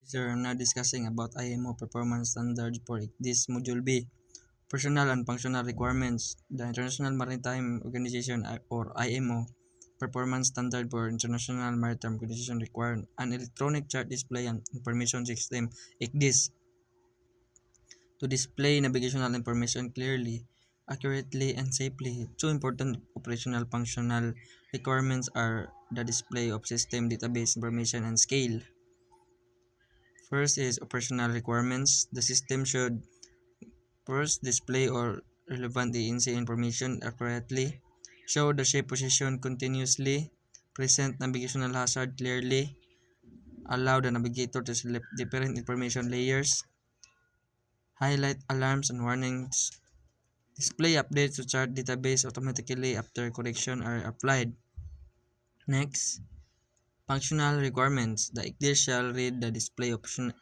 Sir, I'm now discussing about IMO performance standards for this module B. Personal and functional requirements. The International Maritime Organization or IMO performance standard for International Maritime Organization require an electronic chart display and information system like this to display navigational information clearly, accurately, and safely. Two important operational functional requirements are the display of system database information and scale. First is operational requirements. The system should first display all relevant ANC information accurately, show the ship position continuously, present navigational hazard clearly, allow the navigator to select different information layers, highlight alarms and warnings, display updates to chart database automatically after correction are applied. Next, functional requirements. The ICDIR shall read the display option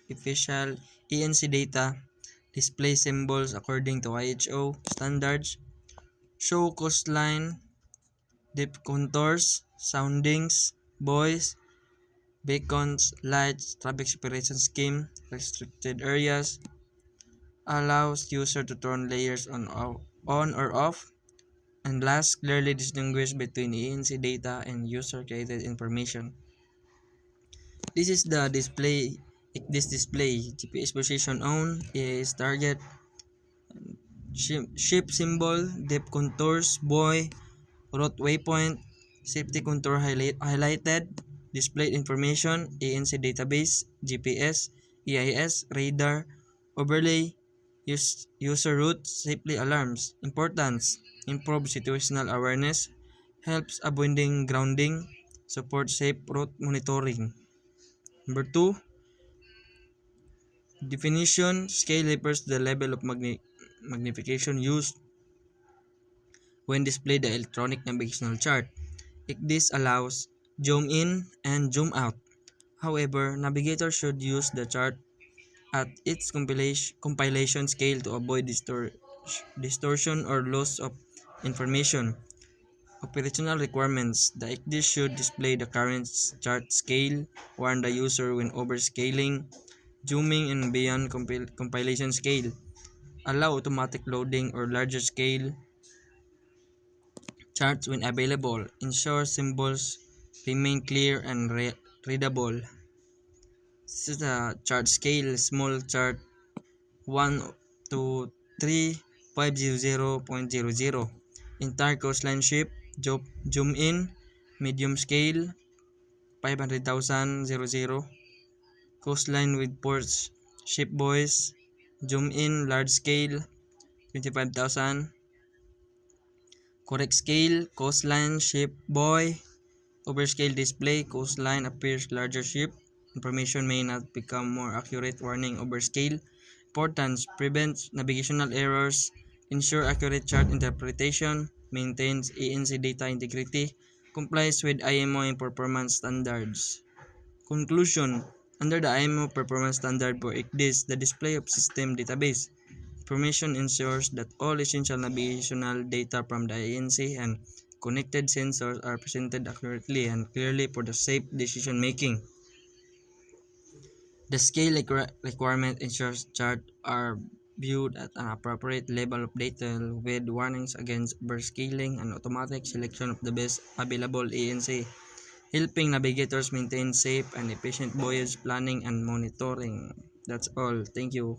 official ANC data, display symbols according to IHO standards, show coastline, depth contours, soundings, buoys, beacons, lights, traffic separation scheme, restricted areas, allows user to turn layers on or off, and last, clearly distinguish between ANC data and user-created information. This is the display. This display GPS position on is target, ship symbol, depth contours, buoy, route waypoint, safety contour highlighted, displayed information, ANC database, GPS, EIS, radar, overlay, user route, safely alarms. Importance: improve situational awareness, helps avoiding grounding, support safe route monitoring. Number 2, definition. Scale refers to the level of magnification used when display the electronic navigational chart. This allows zoom in and zoom out. However, navigator should use the chart at its compilation scale to avoid distortion or loss of information. Operational requirements. The ICDIS should display the current chart scale, warn the user when overscaling, zooming and beyond compilation scale, allow automatic loading or larger scale charts when available, ensure symbols remain clear and readable. This is the chart scale, small chart 1 to 3500.00. Entire coastline ship, zoom in, medium scale 500,000 00. Coastline with ports, ship buoys, zoom in, large scale 25,000. Correct scale, coastline, ship, buoy. Overscale display, coastline appears larger ship. Information may not become more accurate, warning overscale. Importance: prevents navigational errors, ensure accurate chart interpretation, maintains ANC data integrity, complies with IMO performance standards. Conclusion: under the IMO performance standard for ICDIS, the display of system database information ensures that all essential navigational data from the ANC and connected sensors are presented accurately and clearly for the safe decision making. The scale requirement ensures charts are viewed at an appropriate level of detail with warnings against overscaling and automatic selection of the best available ANC, helping navigators maintain safe and efficient voyage planning and monitoring. That's all. Thank you.